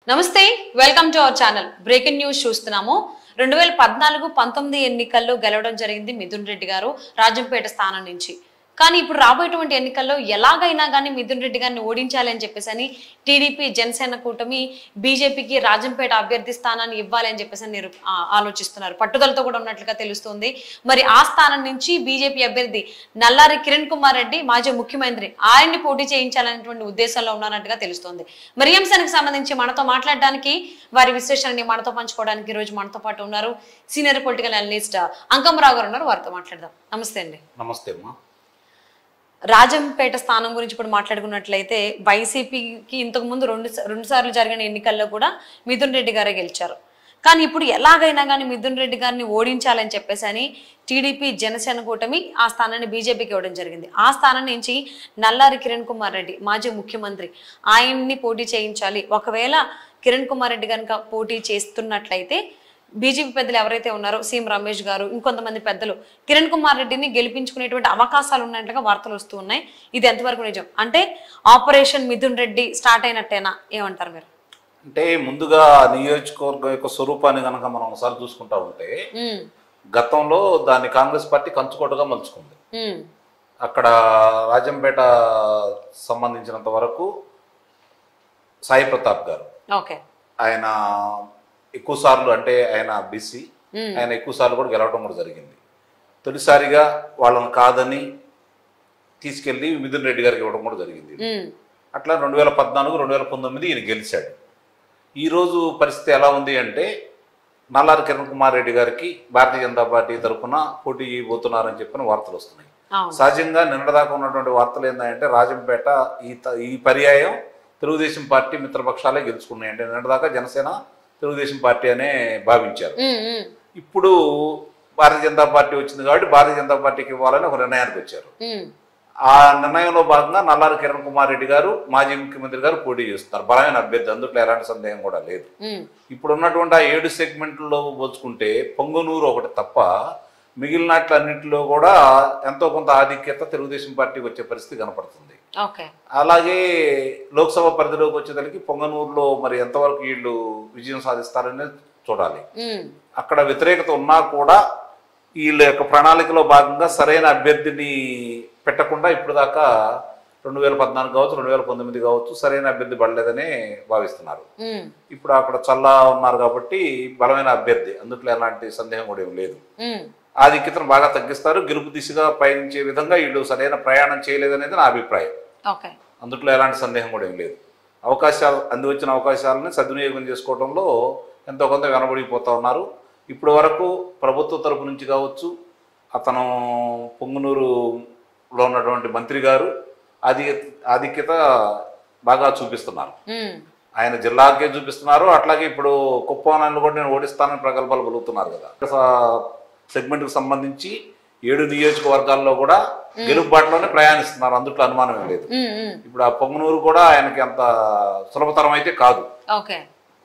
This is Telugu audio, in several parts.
నమస్తే welcome to our channel breaking news చూస్తున్నాము 2014-19 ఎన్నికల్లో గెలవడం జరిగింది మిథున్ రెడ్డి గారు రాజంపేట స్థానం నుంచి కానీ ఇప్పుడు రాబోయేటువంటి ఎన్నికల్లో ఎలాగైనా గాని మిథున్ రెడ్డి గారిని ఓడించాలి అని చెప్పేసి టీడీపీ జనసేన కూటమి బీజేపీకి రాజంపేట అభ్యర్థి స్థానాన్ని ఇవ్వాలి అని చెప్పేసి ఆలోచిస్తున్నారు పట్టుదలతో కూడా ఉన్నట్లుగా తెలుస్తుంది మరి ఆ స్థానం నుంచి బీజేపీ అభ్యర్థి నల్లారి కిరణ్ కుమార్ రెడ్డి మాజీ ముఖ్యమంత్రి ఆయన్ని పోటీ చేయించాలనేటువంటి ఉద్దేశంలో ఉన్నట్టుగా తెలుస్తుంది మరి ఈ అంశానికి సంబంధించి మనతో మాట్లాడడానికి వారి విశ్లేషణని మనతో పంచుకోవడానికి ఈ రోజు మనతో పాటు ఉన్నారు సీనియర్ పొలిటికల్ అనలిస్ట్ అంకమరావు గారు ఉన్నారు వారితో మాట్లాడదాం నమస్తే అండి నమస్తే అమ్మా రాజంపేట స్థానం గురించి ఇప్పుడు మాట్లాడుకున్నట్లయితే వైసీపీకి ఇంతకు ముందు రెండు సార్లు జరిగిన ఎన్నికల్లో కూడా మిథున్ రెడ్డి గారే గెలిచారు కానీ ఇప్పుడు ఎలాగైనా కానీ మిథున్ రెడ్డి గారిని ఓడించాలని చెప్పేసి టీడీపీ జనసేన కూటమి ఆ స్థానాన్ని బీజేపీకి ఇవ్వడం జరిగింది ఆ స్థానం నుంచి నల్లారి కిరణ్ కుమార్ రెడ్డి మాజీ ముఖ్యమంత్రి ఆయన్ని పోటీ చేయించాలి ఒకవేళ కిరణ్ కుమార్ రెడ్డి కనుక పోటీ చేస్తున్నట్లయితే బీజేపీ పెద్దలు ఎవరైతే ఉన్నారో సీఎం రమేష్ గారు ఇంకొంతమంది పెద్దలు కిరణ్ కుమార్ రెడ్డిని గెలిపించుకునేటువంటి అవకాశాలు ఉన్నట్లుగా వార్తలు వస్తూ ఉన్నాయి ఇది ఎంతవరకు నిజం అంటే ఆపరేషన్ మిథున్ రెడ్డి స్టార్ట్ అయినట్టేనా ఏమంటారు మీరు అంటే ముందుగా నియోజకవర్గం యొక్క స్వరూపాన్ని కనుక మనం ఒకసారి చూసుకుంటా ఉంటే గతంలో దాన్ని కాంగ్రెస్ పార్టీ కంచుకోటగా మలుచుకుంది అక్కడ రాజంపేట సంబంధించినంత వరకు సాయి ప్రతాప్ గారు ఆయన ఎక్కువ సార్లు అంటే ఆయన బీసీ ఆయన ఎక్కువ సార్లు కూడా గెలవడం కూడా జరిగింది తొలిసారిగా వాళ్ళని కాదని తీసుకెళ్లి మిథున్ రెడ్డి గారికి ఇవ్వడం కూడా జరిగింది అట్లా 2014-2019 ఈయన గెలిచాడు ఈరోజు పరిస్థితి ఎలా ఉంది అంటే నల్లారి కిరణ్ కుమార్ రెడ్డి గారికి భారతీయ జనతా పార్టీ తరఫున పోటీ ఇవ్వబోతున్నారని చెప్పిన వార్తలు వస్తున్నాయి సహజంగా నిన్నదాకా ఉన్నటువంటి వార్తలు ఏంటంటే రాజంపేట ఈ పర్యాయం తెలుగుదేశం పార్టీ మిత్రపక్షాలే గెలుచుకున్నాయి అంటే నిన్నదాకా జనసేన తెలుగుదేశం పార్టీ అనే భావించారు ఇప్పుడు భారతీయ జనతా పార్టీ వచ్చింది కాబట్టి భారతీయ జనతా పార్టీకి ఇవ్వాలని ఒక నిర్ణయానికి వచ్చారు ఆ నిర్ణయంలో భాగంగా నల్లారి కిరణ్ కుమార్ రెడ్డి గారు మాజీ ముఖ్యమంత్రి గారు పోటీ చేస్తున్నారు బలమైన అభ్యర్థి అందులో ఎలాంటి సందేహం కూడా లేదు ఇప్పుడు ఉన్నటువంటి ఆ 7 సెగ్మెంట్లో పోల్చుకుంటే పొంగనూరు ఒకటి తప్ప మిగిలినట్లన్నింటిలో కూడా ఎంతో కొంత ఆధిక్యత తెలుగుదేశం పార్టీకి వచ్చే పరిస్థితి కనపడుతుంది అలాగే లోక్సభ పరిధిలోకి వచ్చేదానికి పొంగనూరులో మరి ఎంతవరకు వీళ్ళు విజయం సాధిస్తారనేది చూడాలి అక్కడ వ్యతిరేకత ఉన్నా కూడా వీళ్ళ యొక్క ప్రణాళికలో భాగంగా సరైన అభ్యర్థిని పెట్టకుండా ఇప్పుడు దాకా 2014 కావచ్చు 2019 కావచ్చు సరైన అభ్యర్థి పడలేదనే భావిస్తున్నారు ఇప్పుడు అక్కడ చల్లా ఉన్నారు కాబట్టి బలమైన అభ్యర్థి అందుట్లో ఎలాంటి సందేహం కూడా ఏం లేదు ఆధిక్యతను బాగా తగ్గిస్తారు గెలుపు దిశగా పయనించే విధంగా వీళ్ళు సరైన ప్రయాణం చేయలేదనేది నా అభిప్రాయం అందుట్లో ఎలాంటి సందేహం కూడా ఏం లేదు వచ్చిన అవకాశాలని సద్వినియోగం చేసుకోవడంలో ఎంతో కొంత వెనబడిపోతూ ఉన్నారు ఇప్పటి వరకు ప్రభుత్వ తరపు నుంచి కావచ్చు అతను పొంగునూరులో ఉన్నటువంటి మంత్రి గారు ఆధిక్యత బాగా చూపిస్తున్నారు ఆయన జిల్లాకే చూపిస్తున్నారు అట్లాగే ఇప్పుడు కుప్పంలో కూడా నేను ఓడిస్తానని ప్రగల్భాలు పలుకుతున్నారు కదా సెగ్మెంట్కి సంబంధించి 7 నియోజకవర్గాల్లో కూడా గెలుపుబాటులోనే ప్రయాణిస్తున్నారు అందుట్లో అనుమానం లేదు ఇప్పుడు ఆ పొంగనూరు కూడా ఆయనకి అంత సులభతరం అయితే కాదు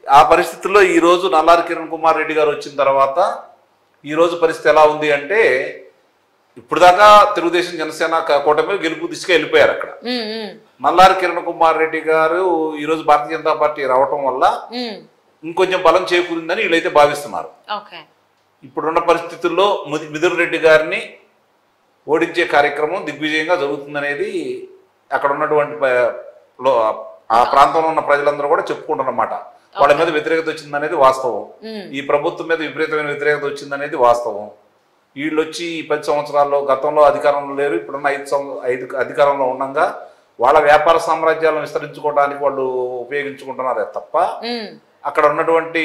ఆ పరిస్థితుల్లో ఈ రోజు నల్లారి కిరణ్ కుమార్ రెడ్డి గారు వచ్చిన తర్వాత ఈ రోజు పరిస్థితి ఎలా ఉంది అంటే ఇప్పుడు దాకా తెలుగుదేశం జనసేన కూటమి గెలుపు దిశగా వెళ్ళిపోయారు అక్కడ నల్లారి కిరణ్ కుమార్ రెడ్డి గారు ఈ రోజు భారతీయ జనతా పార్టీ రావటం వల్ల ఇంకొంచెం బలం చేకూరిందని వీళ్ళైతే భావిస్తున్నారు ఇప్పుడున్న పరిస్థితుల్లో మిథున్ రెడ్డి గారిని ఓడించే కార్యక్రమం దిగ్విజయంగా జరుగుతుందనేది అక్కడ ఉన్నటువంటి ఆ ప్రాంతంలో ఉన్న ప్రజలందరూ కూడా చెప్పుకుంటున్నమాట వాళ్ళ మీద వ్యతిరేకత వచ్చిందనేది వాస్తవం ఈ ప్రభుత్వం మీద విపరీతమైన వ్యతిరేకత వచ్చిందనేది వాస్తవం వీళ్ళు వచ్చి 10 సంవత్సరాల్లో గతంలో అధికారంలో లేరు ఇప్పుడున్న 5 అధికారంలో ఉండగా వాళ్ళ వ్యాపార సామ్రాజ్యాలను విస్తరించుకోవడానికి వాళ్ళు ఉపయోగించుకుంటున్నారే తప్ప అక్కడ ఉన్నటువంటి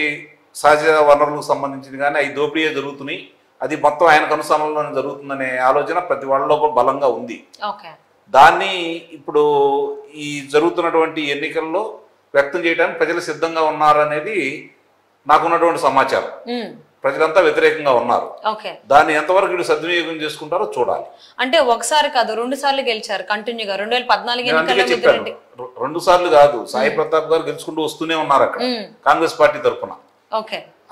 సహజ వనరులకు సంబంధించింది కానీ అవి దోపిడీ జరుగుతున్నాయి అది మొత్తం ఆయనకు అనుసరణలోనే జరుగుతుందనే ఆలోచన ప్రతి వాళ్ళలో కూడా బలంగా ఉంది దాన్ని ఇప్పుడు ఈ జరుగుతున్నటువంటి ఎన్నికల్లో వ్యక్తం చేయడానికి ప్రజలు సిద్ధంగా ఉన్నారనేది నాకున్నటువంటి సమాచారం ప్రజలంతా వ్యతిరేకంగా ఉన్నారు దాన్ని ఎంతవరకు వీళ్ళు సద్వినియోగం చేసుకుంటారో చూడాలి అంటే ఒకసారి కాదు 2 సార్లు గెలిచారు కంటిన్యూగా 2014 2 సార్లు కాదు సాయి ప్రతాప్ గారు గెలుచుకుంటూ వస్తూనే ఉన్నారు అక్కడ కాంగ్రెస్ పార్టీ తరఫున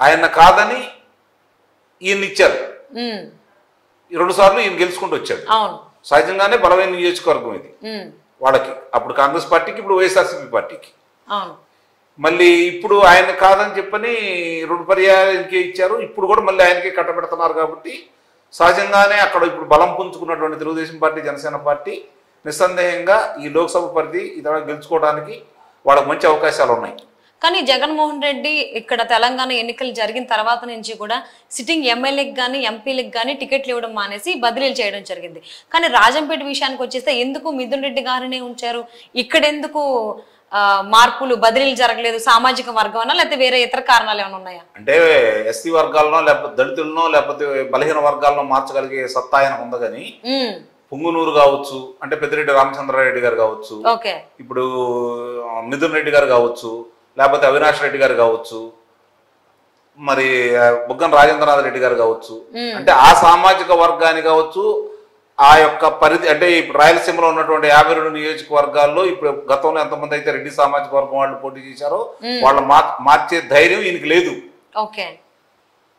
ఆయన కాదని ఈయన ఇచ్చారు 2 సార్లు ఈయన గెలుచుకుంటూ వచ్చాడు సహజంగానే బలమైన నియోజకవర్గం ఇది వాళ్ళకి అప్పుడు కాంగ్రెస్ పార్టీకి ఇప్పుడు వైఎస్ఆర్సీపీ పార్టీకి మళ్ళీ ఇప్పుడు ఆయన కాదని చెప్పని 2 పర్యాయాలకే ఇచ్చారు. ఇప్పుడు కూడా మళ్ళీ ఆయనకే కట్టబెడుతున్నారు. కాబట్టి సహజంగానే అక్కడ ఇప్పుడు బలం పుంజుకున్నటువంటి తెలుగుదేశం పార్టీ, జనసేన పార్టీ నిస్సందేహంగా ఈ లోక్సభ పరిధి ఇతర గెలుచుకోవడానికి వాళ్ళకి మంచి అవకాశాలు ఉన్నాయి. కానీ జగన్మోహన్ రెడ్డి ఇక్కడ తెలంగాణ ఎన్నికలు జరిగిన తర్వాత నుంచి కూడా సిట్టింగ్ ఎమ్మెల్యేకి కానీ ఎంపీలకు కానీ టికెట్లు ఇవ్వడం మానేసి బదిలీలు చేయడం జరిగింది. కానీ రాజంపేట విషయానికి వచ్చేస్తే ఎందుకు మిథున్ రెడ్డి గారినే ఉంచారు? ఇక్కడ ఎందుకు మార్పులు బదిలీలు జరగలేదు? సామాజిక వర్గం లేకపోతే వేరే ఇతర కారణాలు ఏమైనా ఉన్నాయా? అంటే ఎస్సీ వర్గాలనో లేకపోతే దళితులనో లేకపోతే బలహీన వర్గాలను మార్చగలిగే సత్తా ఆయన ఉంది. కానీ పుంగునూరు కావచ్చు, అంటే పెద్దిరెడ్డి రామచంద్రారెడ్డి గారు కావచ్చు, ఇప్పుడు మిథున్ రెడ్డి గారు కావచ్చు, లేకపోతే అవినాష్ రెడ్డి గారు కావచ్చు, మరి బుగ్గన రాజేంద్రనాథ్ రెడ్డి గారు కావచ్చు, అంటే ఆ సామాజిక వర్గాన్ని కావచ్చు, ఆ యొక్క పరిధి అంటే ఇప్పుడు రాయలసీమలో ఉన్నటువంటి 52 నియోజకవర్గాల్లో ఇప్పుడు గతంలో ఎంతమంది అయితే రెడ్డి సామాజిక వర్గం వాళ్ళు పోటీ చేశారో వాళ్ళ మార్చే ధైర్యం ఈయనకి లేదు.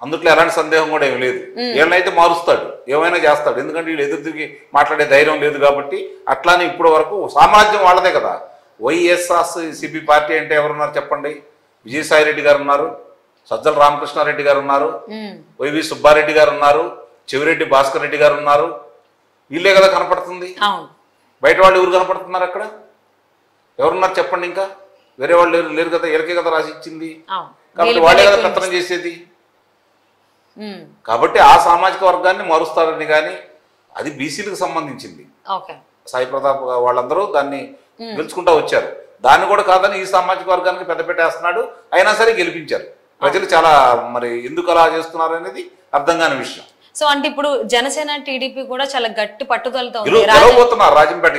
అందుట్లో ఎలాంటి సందేహం కూడా ఏమి లేదు. ఏమైనా మారుస్తాడు, ఏమైనా చేస్తాడు. ఎందుకంటే వీళ్ళు ఎదురు తిరిగి మాట్లాడే ధైర్యం లేదు కాబట్టి. అట్లానే ఇప్పటి వరకు సామ్రాజ్యం వాళ్ళదే కదా. వైఎస్ఆర్సీపీ పార్టీ అంటే ఎవరున్నారు చెప్పండి? విజయసాయి రెడ్డి గారు ఉన్నారు, సజ్జల రామకృష్ణారెడ్డి గారు ఉన్నారు, వైవి సుబ్బారెడ్డి గారు ఉన్నారు, చెవిరెడ్డి భాస్కర్ రెడ్డి గారు ఉన్నారు. వీళ్ళే కదా కనపడుతుంది. బయట వాళ్ళు ఎవరు కనపడుతున్నారు అక్కడ? ఎవరున్నారు చెప్పండి? ఇంకా వేరే వాళ్ళు లేరు కదా. వీళ్ళకే కదా రాసి ఇచ్చింది. కాబట్టి వాళ్ళే కదా పెత్తనం చేసేది. కాబట్టి ఆ సామాజిక వర్గాన్ని మారుస్తారని. కానీ అది బీసీలకు సంబంధించింది. సాయి ప్రతాప్ వాళ్ళందరూ దాన్ని గెలుచుకుంటా వచ్చారు. దాన్ని కూడా కాదని ఈ సామాజిక వర్గానికి పెద్దపీట వేస్తున్నాడు. అయినా సరే గెలిపించారు ప్రజలు. చాలా మరి ఎందుకు అలా చేస్తున్నారు అనేది అర్థం కాని విషయం. సో అంటే ఇప్పుడు జనసేన టీడీపీ కూడా చాలా గట్టి పట్టుదలతో రాజంపేట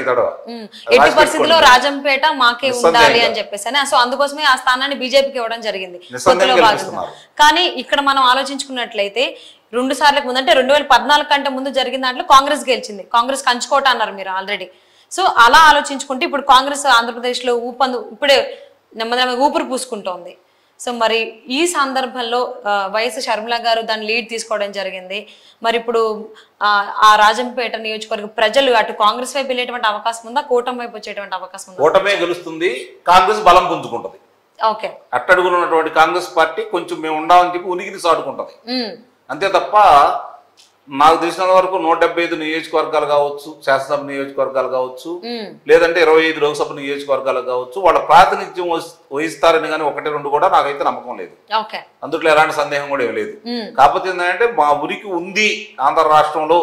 ఎట్టి పరిస్థితుల్లో రాజంపేట మాకే ఉండాలి అని చెప్పేసి. సో అందుకోసమే ఆ స్థానాన్ని బీజేపీకి ఇవ్వడం జరిగింది కొత్తలో భాగంగా. కానీ ఇక్కడ మనం ఆలోచించుకున్నట్లయితే 2 సార్లకు ముందు అంటే 2014 కంటే ముందు జరిగిన దాంట్లో కాంగ్రెస్ గెలిచింది. కాంగ్రెస్ కంచుకోట అన్నారు మీరు ఆల్రెడీ. సో అలా ఆలోచించుకుంటే ఇప్పుడు కాంగ్రెస్ ఆంధ్రప్రదేశ్ లో ఇప్పుడే నెమ్మది ఊపిరి పూసుకుంటోంది. సో మరి ఈ సందర్భంలో వైఎస్ షర్మిల గారు దాన్ని లీడ్ తీసుకోవడం జరిగింది. మరి ఇప్పుడు ఆ రాజంపేట నియోజకవర్గ ప్రజలు అటు కాంగ్రెస్ వైపు వెళ్ళేటువంటి అవకాశం ఉందా, కూటమి వైపు వచ్చేటువంటి అవకాశం ఉందా? కూటమే గెలుస్తుంది, కాంగ్రెస్ బలం పుంజుకుంటది. అట్టడుగున ఉన్నటువంటి కాంగ్రెస్ పార్టీ కొంచెం మేము ఉండాలని చెప్పి ఉనికిని సాటుకుంటది. అంతే తప్ప నాకు తెలిసినంత వరకు 175 నియోజకవర్గాలు కావచ్చు, శాసనసభ నియోజకవర్గాలు కావచ్చు, లేదంటే 25 లోక్సభ నియోజకవర్గాలు కావచ్చు, వాళ్ళ ప్రాతినిధ్యం వహిస్తారని కానీ 1-2 కూడా నాకైతే నమ్మకం లేదు. అందుట్లో ఎలాంటి సందేహం కూడా ఏం లేదు. కాకపోతే ఏంటంటే మా ఉనికి ఉంది ఆంధ్ర రాష్ట్రంలో,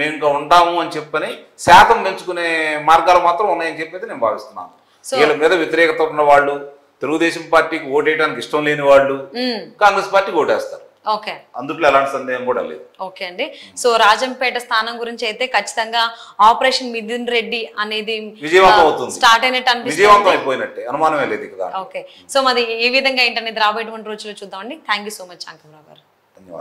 మేము ఇంకా ఉంటాము అని చెప్పని శాతం పెంచుకునే మార్గాలు మాత్రం ఉన్నాయని చెప్పేది నేను భావిస్తున్నాను. వీళ్ళ మీద వ్యతిరేకత ఉన్న వాళ్ళు, తెలుగుదేశం పార్టీకి ఓటేయడానికి ఇష్టం లేని వాళ్ళు కాంగ్రెస్ పార్టీకి ఓటేస్తారు. అందుట్లో ఎలాంటి సందేహం కూడా లేదు. ఓకే అండి. సో రాజంపేట స్థానం గురించి అయితే ఖచ్చితంగా ఆపరేషన్ మిథున్ రెడ్డి అనేది విజయవంతం అవుతుంది, స్టార్ట్ అయినట్టు అనిపిస్తుంది. విజయవంతం అయిపోయినట్టే, అనుమానమే లేదు కదా. ఓకే. సో మరి ఈ విధంగా ఏంటనేది రాబోయేటువంటి రోజుల్లో చూద్దామండి. Thank you so much Ankamarao గారు. ధన్యవాదాలు.